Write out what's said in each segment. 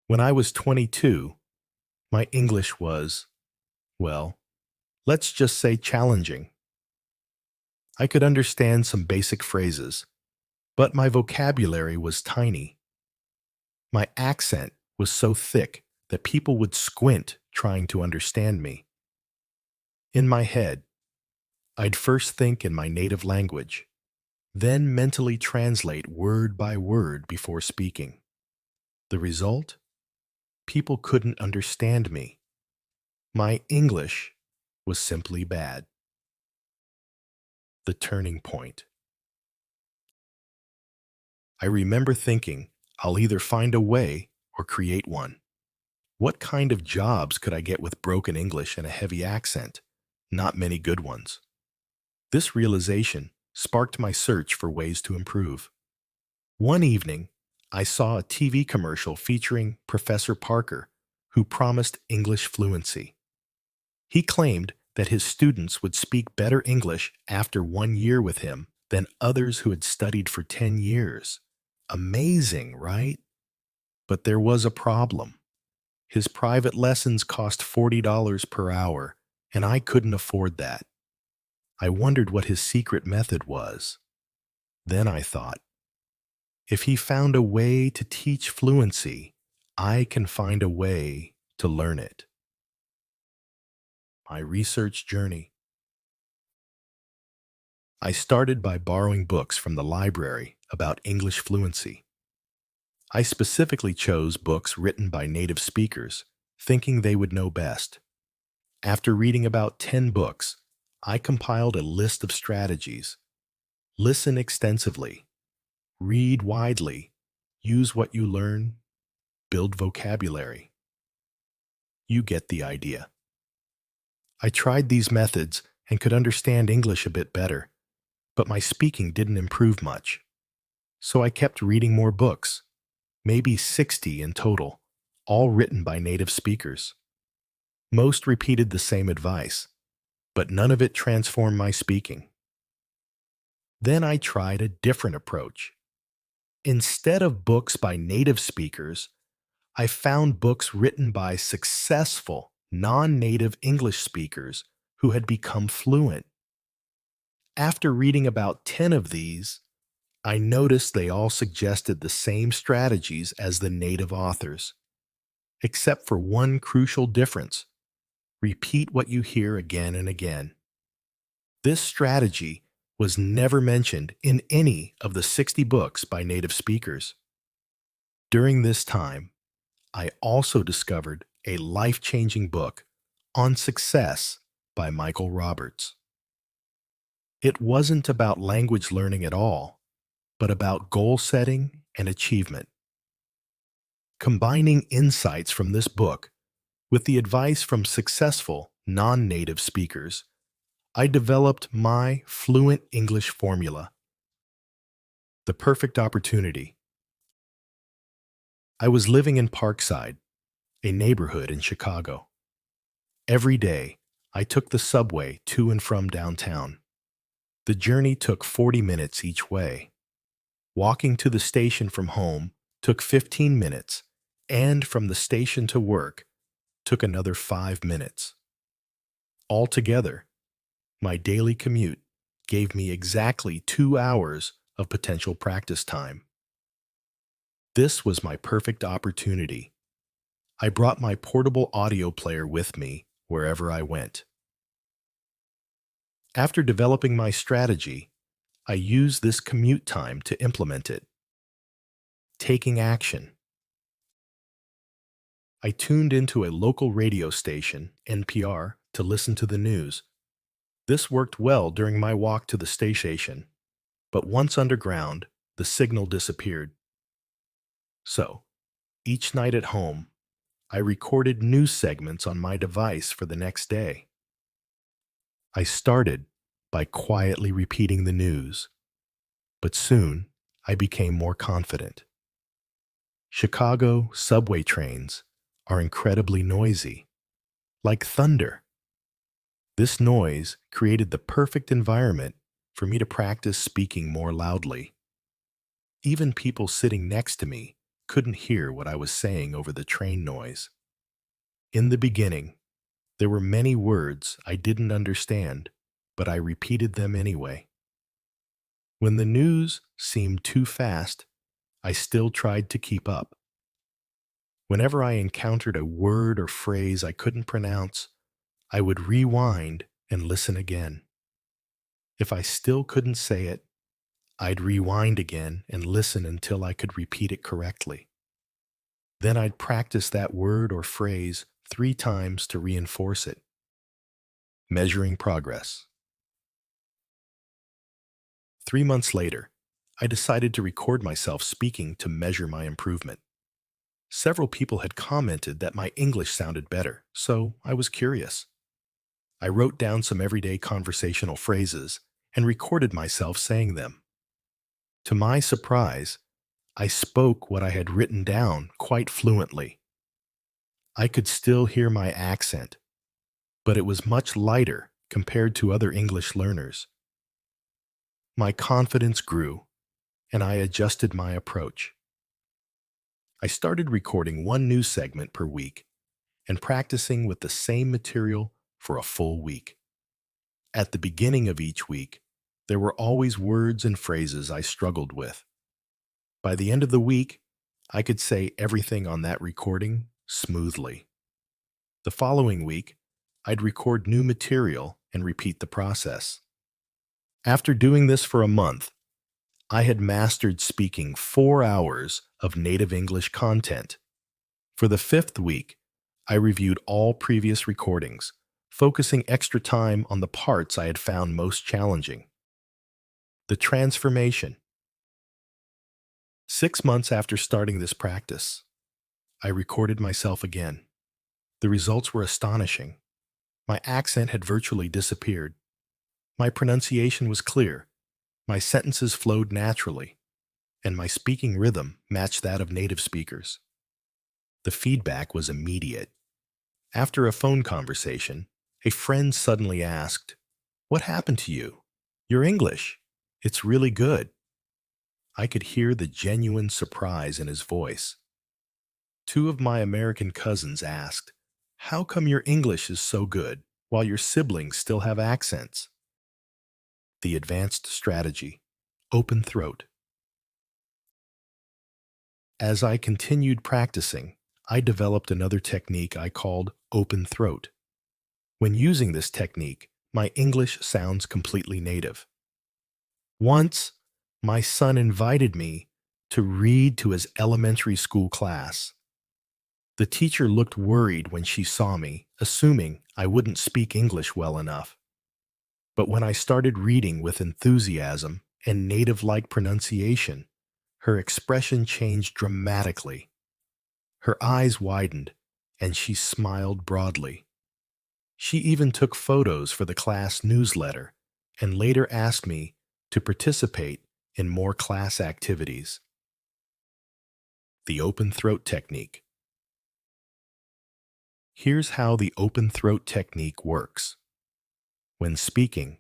When I was 22, my English was, well, let's just say challenging. I could understand some basic phrases, but my vocabulary was tiny. My accent was so thick that people would squint trying to understand me. In my head, I'd first think in my native language, then mentally translate word by word before speaking. The result? People couldn't understand me. My English was simply bad. The turning point. I remember thinking, I'll either find a way or create one. What kind of jobs could I get with broken English and a heavy accent? Not many good ones. This realization sparked my search for ways to improve. One evening, I saw a TV commercial featuring Professor Parker, who promised English fluency. He claimed that his students would speak better English after 1 year with him than others who had studied for 10 years. Amazing, right? But there was a problem. His private lessons cost $40 per hour, and I couldn't afford that. I wondered what his secret method was. Then I thought, if he found a way to teach fluency, I can find a way to learn it. My research journey. I started by borrowing books from the library about English fluency. I specifically chose books written by native speakers, thinking they would know best. After reading about 10 books, I compiled a list of strategies. Listen extensively. Read widely. Use what you learn. Build vocabulary. You get the idea. I tried these methods and could understand English a bit better, but my speaking didn't improve much. So I kept reading more books, maybe 60 in total, all written by native speakers. Most repeated the same advice, but none of it transformed my speaking. Then I tried a different approach. Instead of books by native speakers, I found books written by successful non-native English speakers who had become fluent. After reading about 10 of these, I noticed they all suggested the same strategies as the native authors, except for one crucial difference. Repeat what you hear again and again. This strategy was never mentioned in any of the 60 books by native speakers. During this time, I also discovered a life-changing book on success by Michael Roberts. It wasn't about language learning at all, but about goal setting and achievement. Combining insights from this book with the advice from successful non-native speakers, I developed my Fluent English Formula. The perfect opportunity. I was living in Parkside, a neighborhood in Chicago. Every day, I took the subway to and from downtown. The journey took 40 minutes each way. Walking to the station from home took 15 minutes, and from the station to work took another 5 minutes. Altogether, my daily commute gave me exactly 2 hours of potential practice time. This was my perfect opportunity. I brought my portable audio player with me wherever I went. After developing my strategy, I used this commute time to implement it. Taking action. I tuned into a local radio station, NPR, to listen to the news. This worked well during my walk to the station, but once underground, the signal disappeared. So, each night at home, I recorded news segments on my device for the next day. I started by quietly repeating the news, but soon I became more confident. Chicago subway trains are incredibly noisy, like thunder. This noise created the perfect environment for me to practice speaking more loudly. Even people sitting next to me couldn't hear what I was saying over the train noise. In the beginning, there were many words I didn't understand, but I repeated them anyway. When the news seemed too fast, I still tried to keep up. Whenever I encountered a word or phrase I couldn't pronounce, I would rewind and listen again. If I still couldn't say it, I'd rewind again and listen until I could repeat it correctly. Then I'd practice that word or phrase 3 times to reinforce it. Measuring progress. 3 months later, I decided to record myself speaking to measure my improvement. Several people had commented that my English sounded better, so I was curious. I wrote down some everyday conversational phrases and recorded myself saying them. To my surprise, I spoke what I had written down quite fluently. I could still hear my accent, but it was much lighter compared to other English learners. My confidence grew, and I adjusted my approach. I started recording one new segment per week and practicing with the same material for a full week. At the beginning of each week, there were always words and phrases I struggled with. By the end of the week, I could say everything on that recording smoothly. The following week, I'd record new material and repeat the process. After doing this for a month, I had mastered speaking 4 hours of native English content. For the 5th week, I reviewed all previous recordings, focusing extra time on the parts I had found most challenging. The transformation. 6 months after starting this practice, I recorded myself again. The results were astonishing. My accent had virtually disappeared. My pronunciation was clear. My sentences flowed naturally, and my speaking rhythm matched that of native speakers. The feedback was immediate. After a phone conversation, a friend suddenly asked, "What happened to you? Your English. It's really good." I could hear the genuine surprise in his voice. 2 of my American cousins asked, "How come your English is so good while your siblings still have accents?" The advanced strategy. Open throat. As I continued practicing, I developed another technique I called open throat. When using this technique, my English sounds completely native. Once, my son invited me to read to his elementary school class. The teacher looked worried when she saw me, assuming I wouldn't speak English well enough. But when I started reading with enthusiasm and native-like pronunciation, her expression changed dramatically. Her eyes widened, and she smiled broadly. She even took photos for the class newsletter and later asked me to participate in more class activities. The open throat technique. Here's how the open throat technique works. When speaking,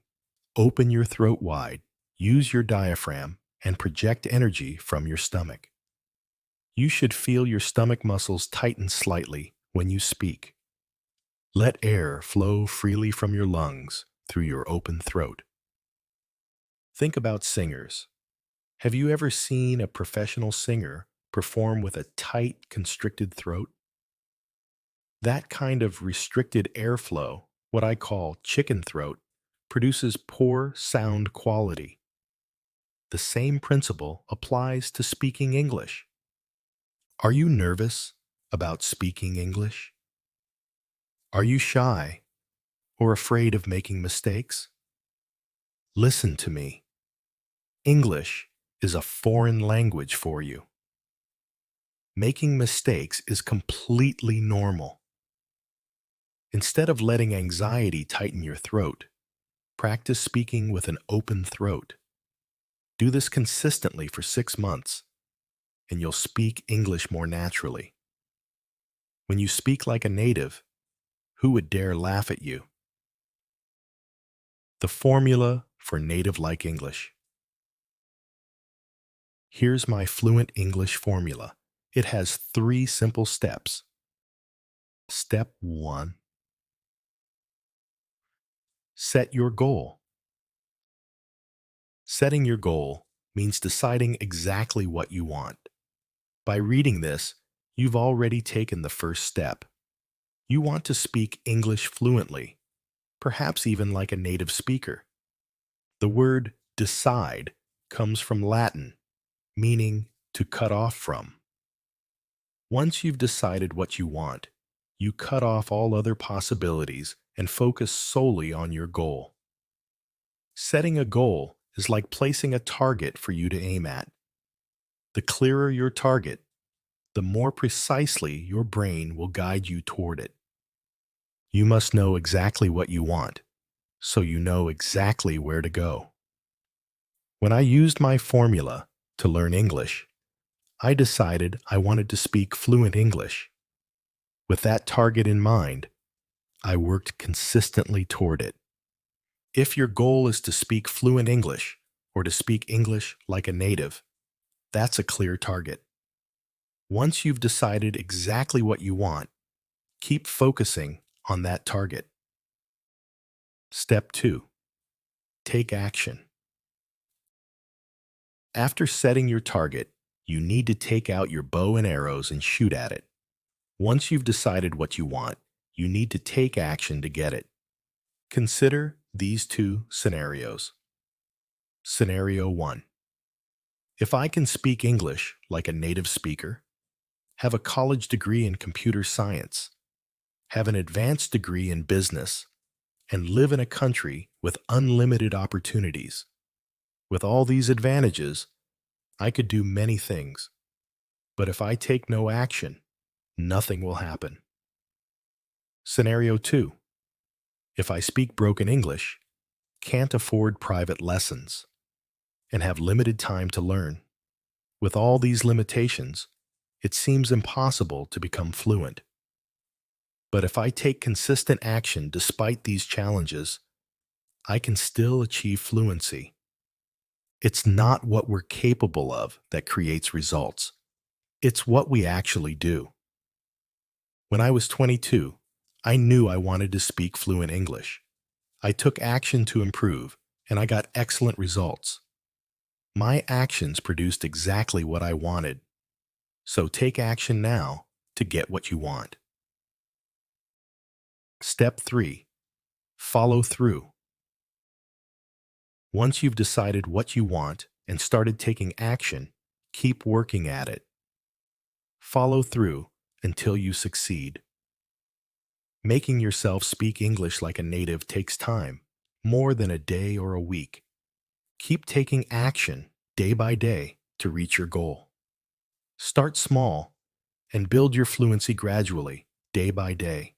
open your throat wide, use your diaphragm, and project energy from your stomach. You should feel your stomach muscles tighten slightly when you speak. Let air flow freely from your lungs through your open throat. Think about singers. Have you ever seen a professional singer perform with a tight, constricted throat? That kind of restricted airflow, what I call chicken throat, produces poor sound quality. The same principle applies to speaking English. Are you nervous about speaking English? Are you shy or afraid of making mistakes? Listen to me. English is a foreign language for you. Making mistakes is completely normal. Instead of letting anxiety tighten your throat, practice speaking with an open throat. Do this consistently for 6 months, and you'll speak English more naturally. When you speak like a native, who would dare laugh at you? The formula for native-like English. Here's my Fluent English formula. It has 3 simple steps. Step 1, set your goal. Setting your goal means deciding exactly what you want. By reading this, you've already taken the first step. You want to speak English fluently, perhaps even like a native speaker. The word decide comes from Latin, meaning to cut off from. Once you've decided what you want, you cut off all other possibilities and focus solely on your goal. Setting a goal is like placing a target for you to aim at. The clearer your target, the more precisely your brain will guide you toward it. You must know exactly what you want, so you know exactly where to go. When I used my formula to learn English, I decided I wanted to speak fluent English. With that target in mind, I worked consistently toward it. If your goal is to speak fluent English or to speak English like a native, that's a clear target. Once you've decided exactly what you want, keep focusing on that target. Step 2. Take action. After setting your target, you need to take out your bow and arrows and shoot at it. Once you've decided what you want, you need to take action to get it. Consider these 2 scenarios. Scenario 1. If I can speak English like a native speaker, have a college degree in computer science, have an advanced degree in business, and live in a country with unlimited opportunities. With all these advantages, I could do many things. But if I take no action, nothing will happen. Scenario 2. If I speak broken English, can't afford private lessons, and have limited time to learn. With all these limitations, it seems impossible to become fluent. But if I take consistent action despite these challenges, I can still achieve fluency. It's not what we're capable of that creates results. It's what we actually do. When I was 22, I knew I wanted to speak fluent English. I took action to improve, and I got excellent results. My actions produced exactly what I wanted. So take action now to get what you want. Step 3. Follow through. Once you've decided what you want and started taking action, keep working at it. Follow through until you succeed. Making yourself speak English like a native takes time, more than a day or a week. Keep taking action day by day to reach your goal. Start small and build your fluency gradually, day by day.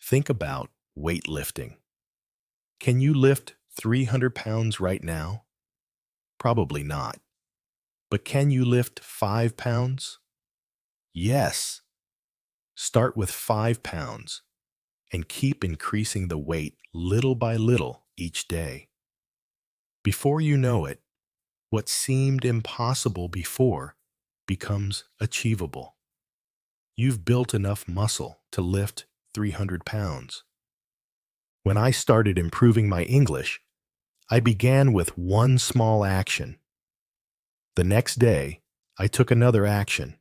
Think about weightlifting. Can you lift 300 pounds right now? Probably not. But can you lift 5 pounds? Yes. Start with 5 pounds and keep increasing the weight little by little each day. Before you know it, what seemed impossible before becomes achievable. You've built enough muscle to lift 300 pounds. When I started improving my English, I began with one small action. The next day, I took another action.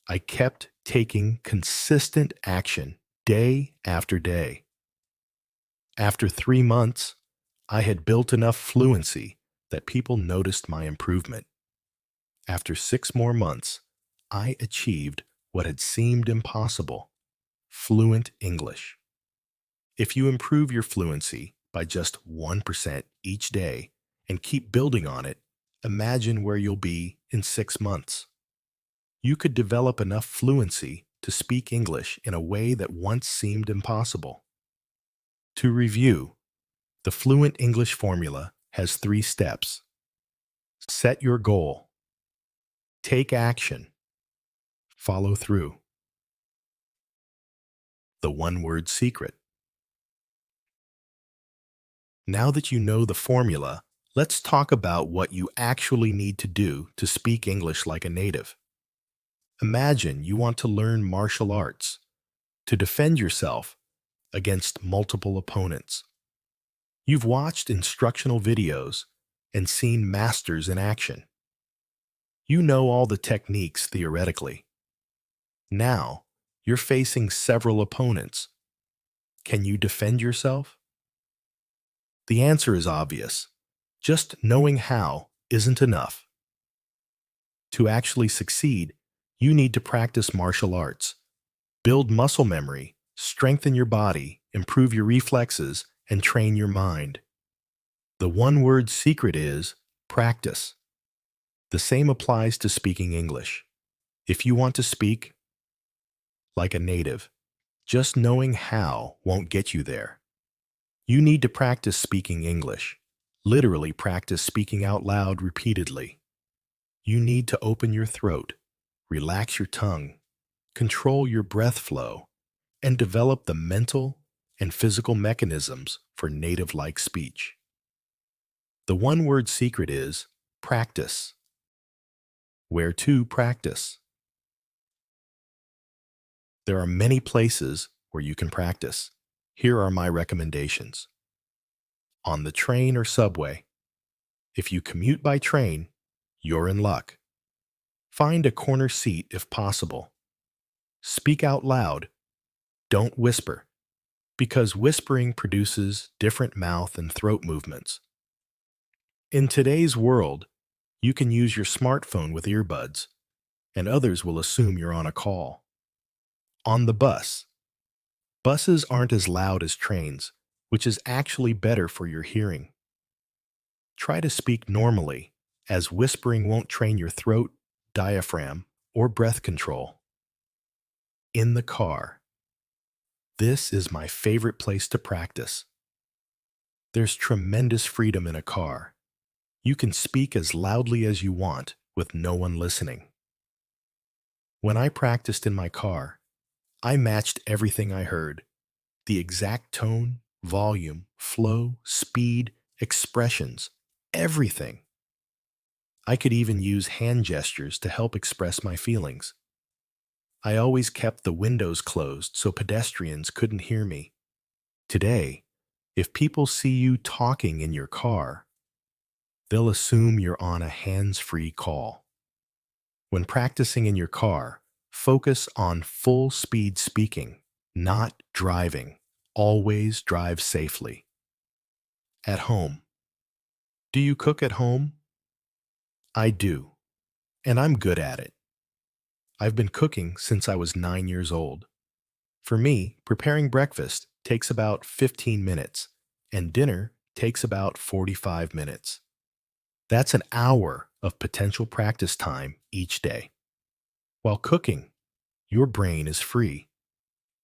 I kept taking consistent action day after day. After 3 months, I had built enough fluency that people noticed my improvement. After 6 more months, I achieved what had seemed impossible: fluent English. If you improve your fluency by just 1% each day and keep building on it, imagine where you'll be in 6 months. You could develop enough fluency to speak English in a way that once seemed impossible. To review, the Fluent English Formula has 3 steps. Set your goal. Take action. Follow through. The one-word secret. Now that you know the formula, let's talk about what you actually need to do to speak English like a native. Imagine you want to learn martial arts to defend yourself against multiple opponents. You've watched instructional videos and seen masters in action. You know all the techniques theoretically. Now, you're facing several opponents. Can you defend yourself? The answer is obvious. Just knowing how isn't enough. To actually succeed, you need to practice martial arts, build muscle memory, strengthen your body, improve your reflexes, and train your mind. The one-word secret is practice. The same applies to speaking English. If you want to speak like a native, just knowing how won't get you there. You need to practice speaking English. Literally practice speaking out loud repeatedly. You need to open your throat, relax your tongue, control your breath flow, and develop the mental and physical mechanisms for native-like speech. The one-word secret is practice. Where to practice? There are many places where you can practice. Here are my recommendations. On the train or subway. If you commute by train, you're in luck. Find a corner seat if possible. Speak out loud. Don't whisper, because whispering produces different mouth and throat movements. In today's world, you can use your smartphone with earbuds, and others will assume you're on a call. On the bus. Buses aren't as loud as trains, which is actually better for your hearing. Try to speak normally, as whispering won't train your throat, diaphragm, or breath control. In the car. This is my favorite place to practice. There's tremendous freedom in a car. You can speak as loudly as you want with no one listening. When I practiced in my car, I matched everything I heard. The exact tone, volume, flow, speed, expressions, everything. I could even use hand gestures to help express my feelings. I always kept the windows closed so pedestrians couldn't hear me. Today, if people see you talking in your car, they'll assume you're on a hands-free call. When practicing in your car, focus on full-speed speaking, not driving. Always drive safely. At home. Do you cook at home? I do, and I'm good at it. I've been cooking since I was 9 years old. For me, preparing breakfast takes about 15 minutes, and dinner takes about 45 minutes. That's an hour of potential practice time each day. While cooking, your brain is free,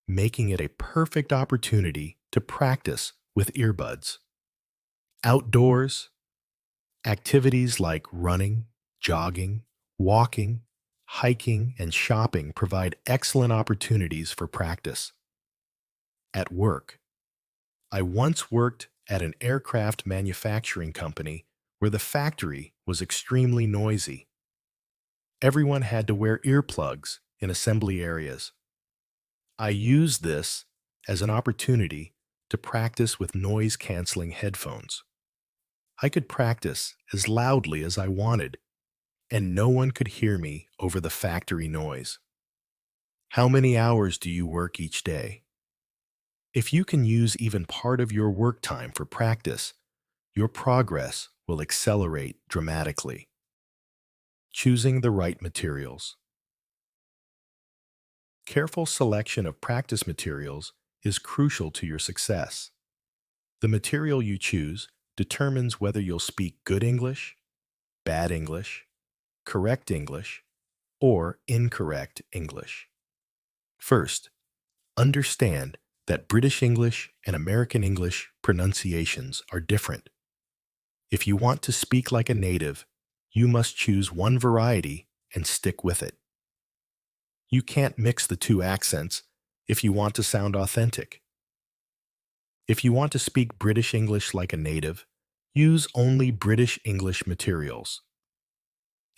making it a perfect opportunity to practice with earbuds. Outdoors, activities like running, jogging, walking, hiking, and shopping provide excellent opportunities for practice. At work, I once worked at an aircraft manufacturing company where the factory was extremely noisy. Everyone had to wear earplugs in assembly areas. I used this as an opportunity to practice with noise-canceling headphones. I could practice as loudly as I wanted, and no one could hear me over the factory noise. How many hours do you work each day? If you can use even part of your work time for practice, your progress will accelerate dramatically. Choosing the right materials. Careful selection of practice materials is crucial to your success. The material you choose determines whether you'll speak good English, bad English, correct English, or incorrect English. First, understand that British English and American English pronunciations are different. If you want to speak like a native, you must choose one variety and stick with it. You can't mix the two accents if you want to sound authentic. If you want to speak British English like a native, use only British English materials.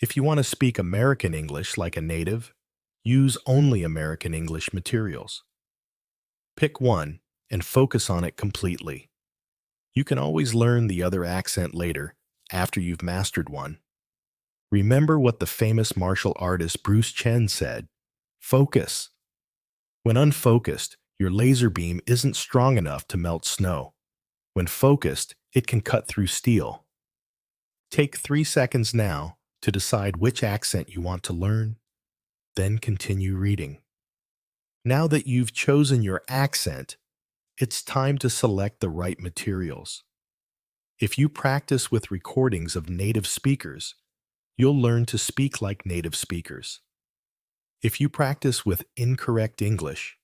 If you want to speak American English like a native, Use only American English materials. Pick one and focus on it completely. You can always learn the other accent later, after you've mastered one. Remember what the famous martial artist Bruce Chen said: focus. When unfocused, your laser beam isn't strong enough to melt snow. When focused, it can cut through steel. Take 3 seconds now to decide which accent you want to learn, then continue reading. Now that you've chosen your accent, it's time to select the right materials. If you practice with recordings of native speakers, you'll learn to speak like native speakers. If you practice with incorrect English,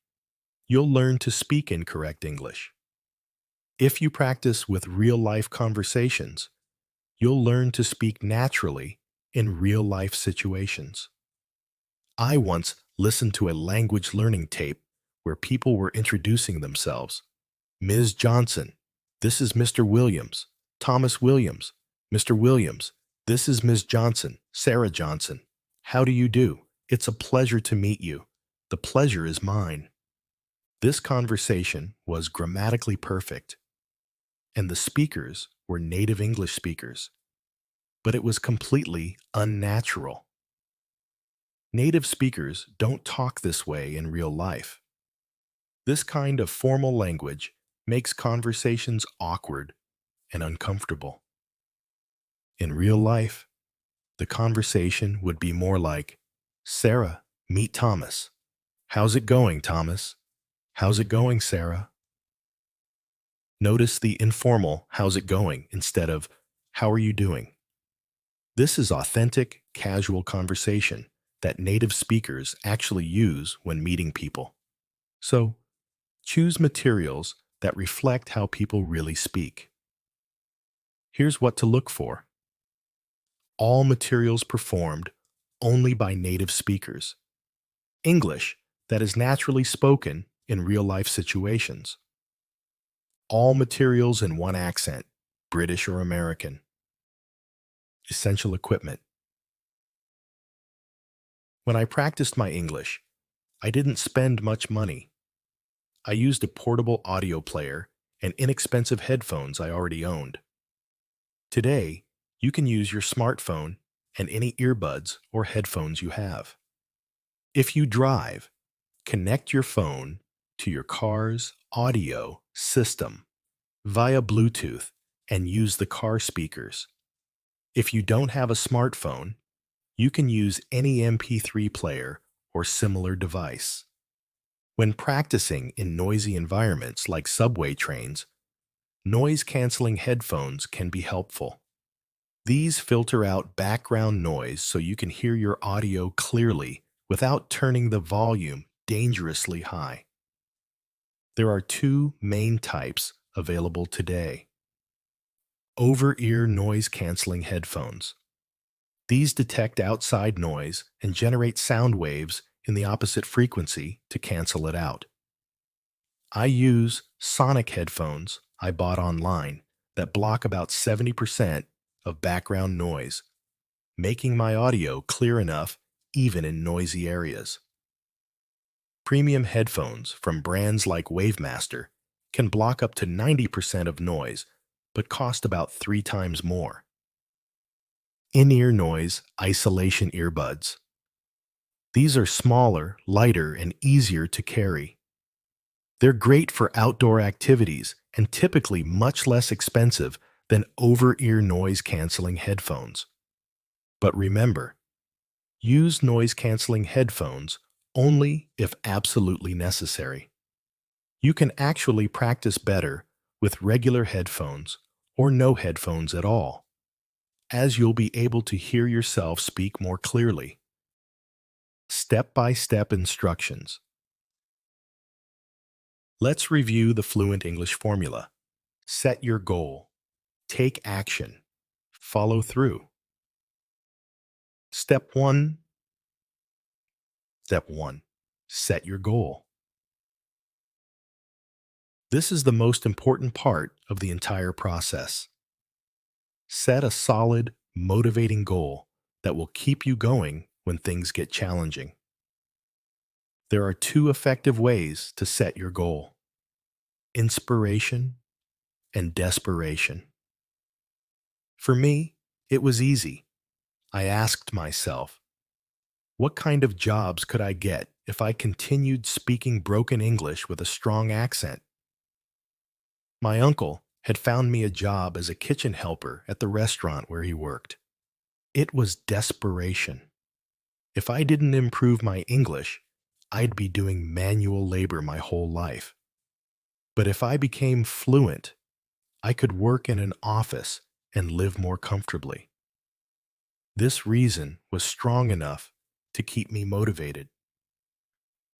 you'll learn to speak incorrect English. If you practice with real-life conversations, you'll learn to speak naturally in real-life situations. I once listened to a language learning tape where people were introducing themselves. Ms. Johnson, this is Mr. Williams. Thomas Williams, Mr. Williams, this is Ms. Johnson, Sarah Johnson. How do you do? It's a pleasure to meet you. The pleasure is mine. This conversation was grammatically perfect, and the speakers were native English speakers, but it was completely unnatural. Native speakers don't talk this way in real life. This kind of formal language makes conversations awkward and uncomfortable. In real life, the conversation would be more like, Sarah, meet Thomas. How's it going, Thomas? How's it going, Sarah? Notice the informal how's it going instead of how are you doing? This is authentic, casual conversation that native speakers actually use when meeting people. So, choose materials that reflect how people really speak. Here's what to look for. All materials performed only by native speakers. English that is naturally spoken in real-life situations. All materials in one accent, British or American. Essential equipment. When I practiced my English, I didn't spend much money. I used a portable audio player and inexpensive headphones I already owned. Today, you can use your smartphone and any earbuds or headphones you have. If you drive, connect your phone to your car's audio system via Bluetooth and use the car speakers. If you don't have a smartphone, you can use any MP3 player or similar device. When practicing in noisy environments like subway trains, noise-canceling headphones can be helpful. These filter out background noise so you can hear your audio clearly without turning the volume dangerously high. There are two main types available today. Over-ear noise-canceling headphones. These detect outside noise and generate sound waves in the opposite frequency to cancel it out. I use sonic headphones I bought online that block about 70% of background noise, making my audio clear enough even in noisy areas. Premium headphones from brands like Wavemaster can block up to 90% of noise, but cost about 3 times more. In-ear noise isolation earbuds. These are smaller, lighter, and easier to carry. They're great for outdoor activities and typically much less expensive than over-ear noise-canceling headphones. But remember, use noise-canceling headphones only if absolutely necessary. You can actually practice better with regular headphones or no headphones at all, as you'll be able to hear yourself speak more clearly. Step-by-step instructions. Let's review the Fluent English Formula. Set your goal. Take action. Follow through. Step 1. Step 1. Set your goal. This is the most important part of the entire process. Set a solid, motivating goal that will keep you going when things get challenging. There are two effective ways to set your goal: inspiration and desperation. For me, it was easy. I asked myself, what kind of jobs could I get if I continued speaking broken English with a strong accent? My uncle had found me a job as a kitchen helper at the restaurant where he worked. It was desperation. If I didn't improve my English, I'd be doing manual labor my whole life. But if I became fluent, I could work in an office and live more comfortably. This reason was strong enough to keep me motivated.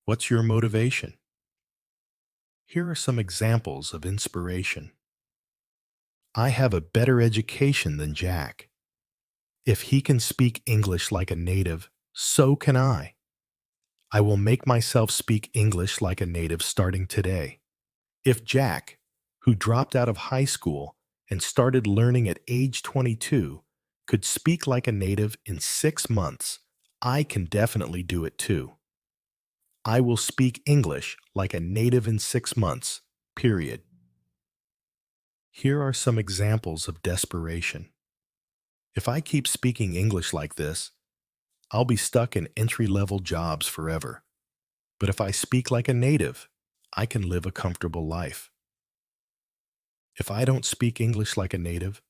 What's your motivation? Here are some examples of inspiration. I have a better education than Jack. If he can speak English like a native, so can I. I will make myself speak English like a native starting today. If Jack, who dropped out of high school and started learning at age 22, could speak like a native in 6 months, I can definitely do it too. I will speak English like a native in 6 months, period. Here are some examples of desperation. If I keep speaking English like this, I'll be stuck in entry-level jobs forever. But if I speak like a native, I can live a comfortable life. If I don't speak English like a native,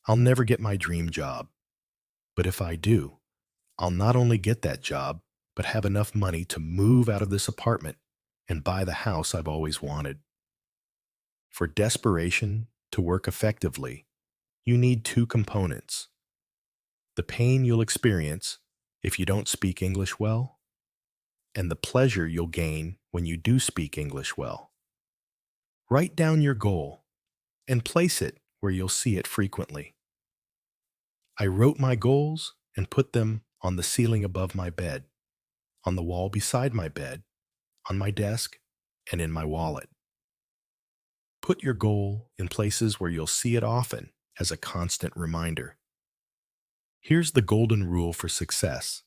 I'll never get my dream job. But if I do, I'll not only get that job, but have enough money to move out of this apartment and buy the house I've always wanted. For desperation to work effectively, you need two components: the pain you'll experience if you don't speak English well, and the pleasure you'll gain when you do speak English well. Write down your goal and place it where you'll see it frequently. I wrote my goals and put them on the ceiling above my bed, on the wall beside my bed, on my desk, and in my wallet. Put your goal in places where you'll see it often as a constant reminder. Here's the golden rule for success.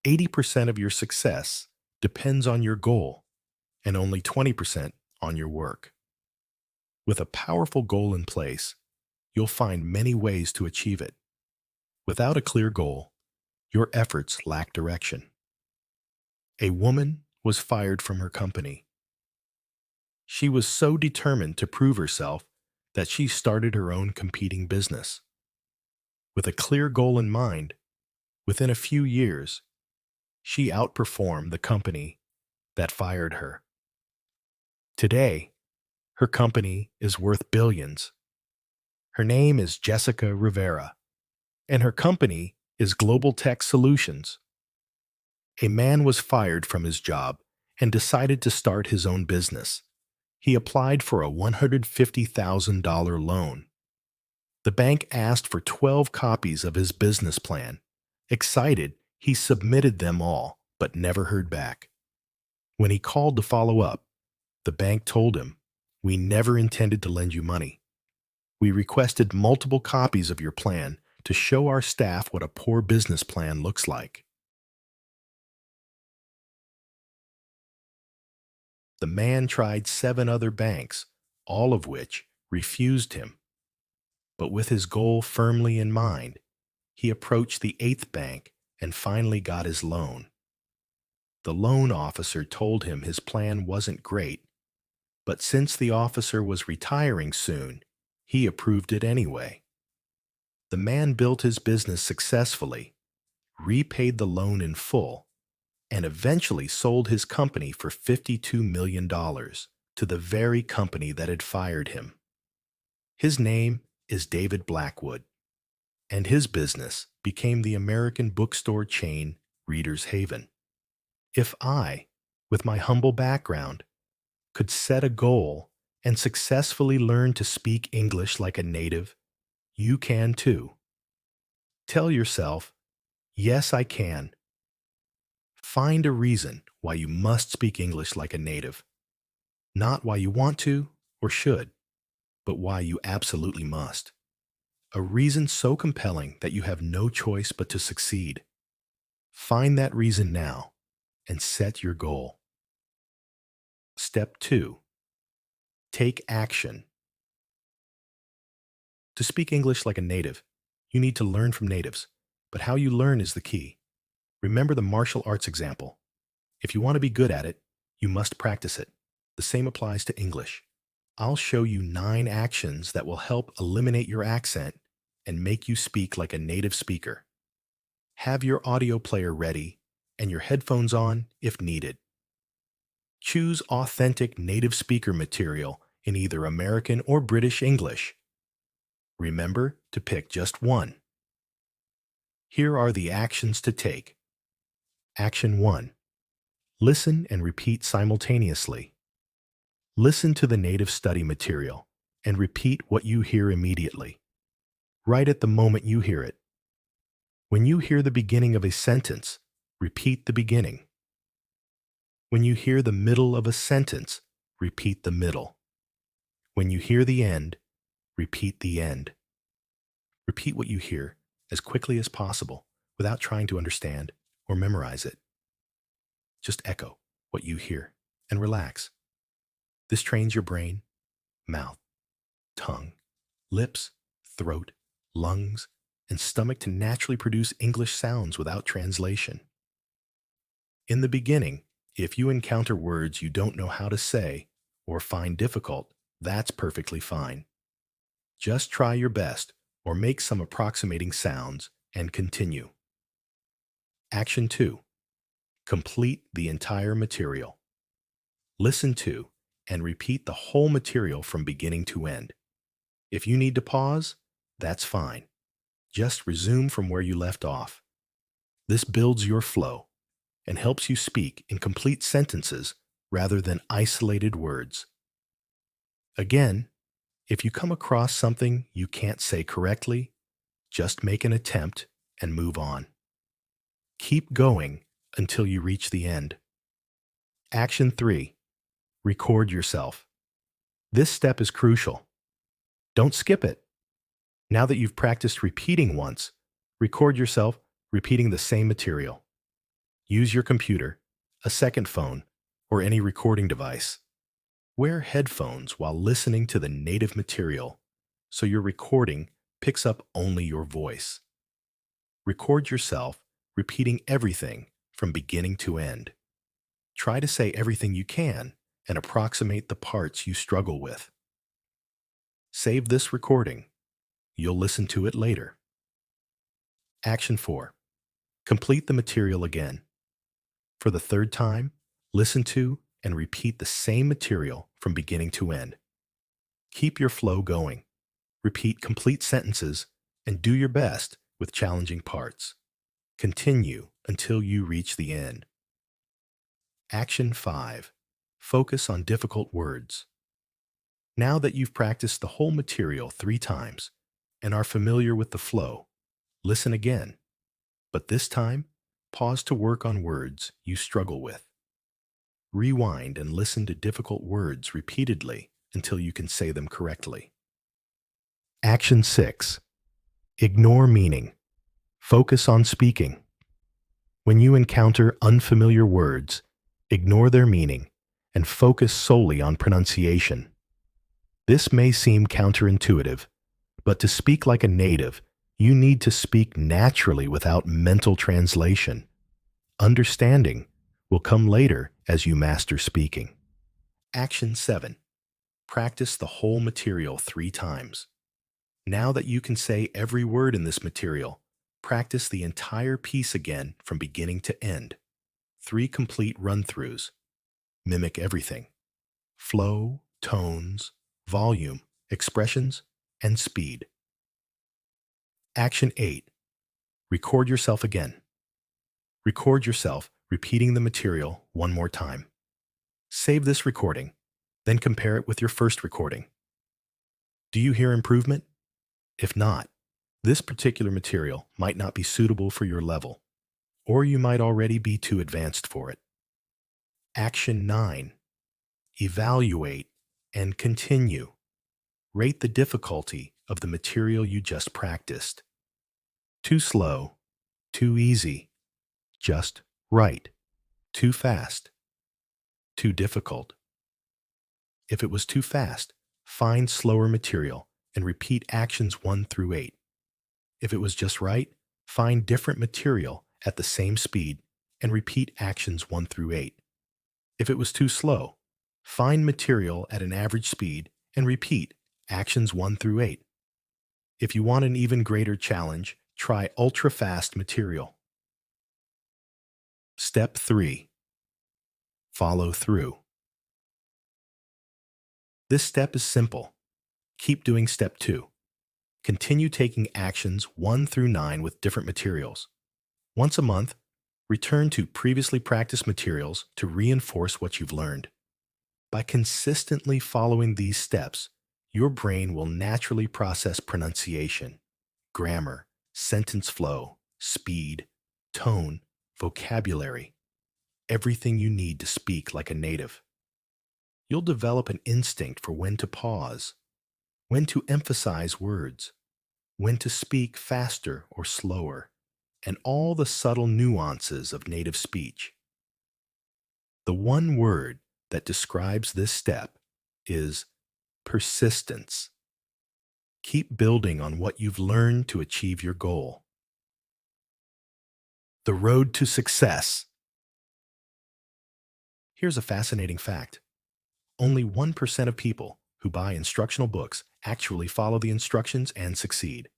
80% of your success depends on your goal and only 20% on your work. With a powerful goal in place, you'll find many ways to achieve it. Without a clear goal, your efforts lack direction. A woman was fired from her company. She was so determined to prove herself that she started her own competing business. With a clear goal in mind, within a few years, she outperformed the company that fired her. Today, her company is worth billions. Her name is Jessica Rivera, and her company is Global Tech Solutions. A man was fired from his job and decided to start his own business. He applied for a $150,000 loan. The bank asked for 12 copies of his business plan. Excited, he submitted them all, but never heard back. When he called to follow up, the bank told him, "We never intended to lend you money. We requested multiple copies of your plan to show our staff what a poor business plan looks like." The man tried 7 other banks, all of which refused him. But with his goal firmly in mind, he approached the 8th bank and finally got his loan. The loan officer told him his plan wasn't great, but since the officer was retiring soon, he approved it anyway. The man built his business successfully, repaid the loan in full, and eventually sold his company for $52 million to the very company that had fired him. His name is David Blackwood, and his business became the American bookstore chain Reader's Haven. If I, with my humble background, could set a goal and successfully learn to speak English like a native, you can too. Tell yourself, yes, I can. Find a reason why you must speak English like a native. Not why you want to or should, but why you absolutely must. A reason so compelling that you have no choice but to succeed. Find that reason now and set your goal. Step 2. Take action. To speak English like a native, you need to learn from natives, but how you learn is the key. Remember the martial arts example. If you want to be good at it, you must practice it. The same applies to English. I'll show you 9 actions that will help eliminate your accent and make you speak like a native speaker. Have your audio player ready and your headphones on if needed. Choose authentic native speaker material in either American or British English. Remember to pick just one. Here are the actions to take. Action 1. Listen and repeat simultaneously. Listen to the native study material and repeat what you hear immediately, right at the moment you hear it. When you hear the beginning of a sentence, repeat the beginning. When you hear the middle of a sentence, repeat the middle. When you hear the end, repeat the end. Repeat what you hear as quickly as possible without trying to understand or memorize it. Just echo what you hear and relax. This trains your brain, mouth, tongue, lips, throat, lungs, and stomach to naturally produce English sounds without translation. In the beginning, if you encounter words you don't know how to say or find difficult, that's perfectly fine. Just try your best or make some approximating sounds and continue. Action 2. Complete the entire material. Listen to and repeat the whole material from beginning to end. If you need to pause, that's fine. Just resume from where you left off. This builds your flow and helps you speak in complete sentences rather than isolated words. Again, if you come across something you can't say correctly, just make an attempt and move on. Keep going until you reach the end. Action 3. Record yourself. This step is crucial. Don't skip it. Now that you've practiced repeating once, record yourself repeating the same material. Use your computer, a second phone, or any recording device. Wear headphones while listening to the native material so your recording picks up only your voice. Record yourself repeating everything from beginning to end. Try to say everything you can and approximate the parts you struggle with. Save this recording. You'll listen to it later. Action 4. Complete the material again. For the third time, listen to and repeat the same material from beginning to end. Keep your flow going. Repeat complete sentences and do your best with challenging parts. Continue until you reach the end. Action 5. Focus on difficult words. Now that you've practiced the whole material 3 times and are familiar with the flow, listen again. But this time, pause to work on words you struggle with. Rewind and listen to difficult words repeatedly until you can say them correctly. Action 6. Ignore meaning. Focus on speaking. When you encounter unfamiliar words, ignore their meaning and focus solely on pronunciation. This may seem counterintuitive, but to speak like a native, you need to speak naturally without mental translation. Understanding will come later as you master speaking. Action 7. Practice the whole material 3 times. Now that you can say every word in this material, practice the entire piece again from beginning to end. 3 complete run-throughs. Mimic everything: flow, tones, volume, expressions, and speed. Action 8. Record yourself again. Record yourself repeating the material one more time. Save this recording, then compare it with your first recording. Do you hear improvement? If not, this particular material might not be suitable for your level, or you might already be too advanced for it. Action 9. Evaluate and continue. Rate the difficulty of the material you just practiced. Too slow, too easy, just right. Too fast. Too difficult. If it was too fast, find slower material and repeat actions 1 through 8. If it was just right, find different material at the same speed and repeat actions 1 through 8. If it was too slow, find material at an average speed and repeat actions 1 through 8. If you want an even greater challenge, try ultra-fast material. Step 3. Follow through. This step is simple. Keep doing step 2. Continue taking actions 1 through 9 with different materials. Once a month, return to previously practiced materials to reinforce what you've learned. By consistently following these steps, your brain will naturally process pronunciation, grammar, sentence flow, speed, tone, vocabulary, everything you need to speak like a native. You'll develop an instinct for when to pause, when to emphasize words, when to speak faster or slower, and all the subtle nuances of native speech. The one word that describes this step is persistence. Keep building on what you've learned to achieve your goal. The road to success. Here's a fascinating fact. Only 1% of people who buy instructional books actually follow the instructions and succeed.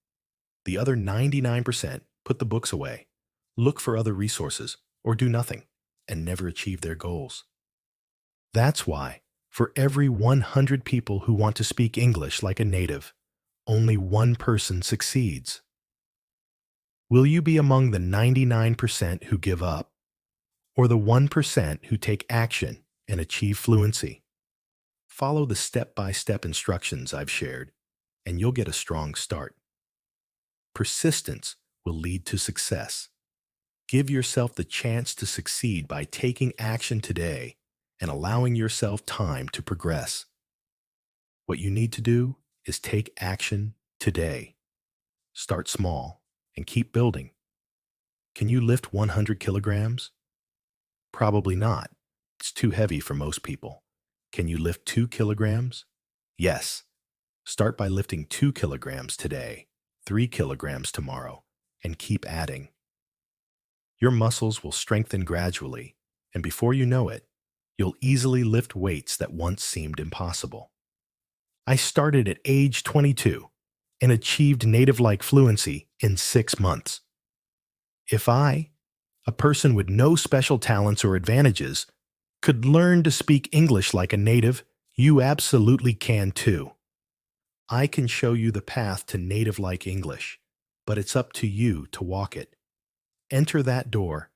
The other 99% put the books away, look for other resources, or do nothing, and never achieve their goals. That's why, for every 100 people who want to speak English like a native, only one person succeeds. Will you be among the 99% who give up, or the 1% who take action and achieve fluency? Follow the step-by-step instructions I've shared, and you'll get a strong start. Persistence will lead to success. Give yourself the chance to succeed by taking action today and allowing yourself time to progress. What you need to do is take action today. Start small and keep building. Can you lift 100 kilograms? Probably not. It's too heavy for most people. Can you lift 2 kilograms? Yes. Start by lifting 2 kilograms today, 3 kilograms tomorrow, and keep adding. Your muscles will strengthen gradually, and before you know it, you'll easily lift weights that once seemed impossible. I started at age 22 and achieved native-like fluency in 6 months. If I, a person with no special talents or advantages, could learn to speak English like a native, you absolutely can too. I can show you the path to native-like English, but it's up to you to walk it. Enter that door,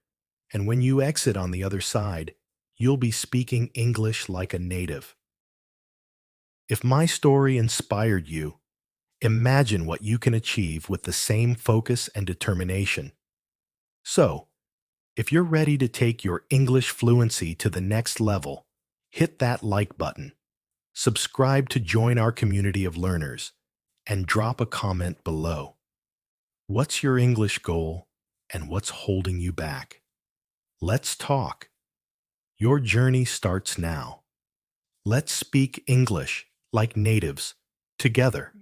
and when you exit on the other side, you'll be speaking English like a native. If my story inspired you, imagine what you can achieve with the same focus and determination. So, if you're ready to take your English fluency to the next level, hit that like button, subscribe to join our community of learners, and drop a comment below. What's your English goal, and what's holding you back? Let's talk. Your journey starts now. Let's speak English like natives together.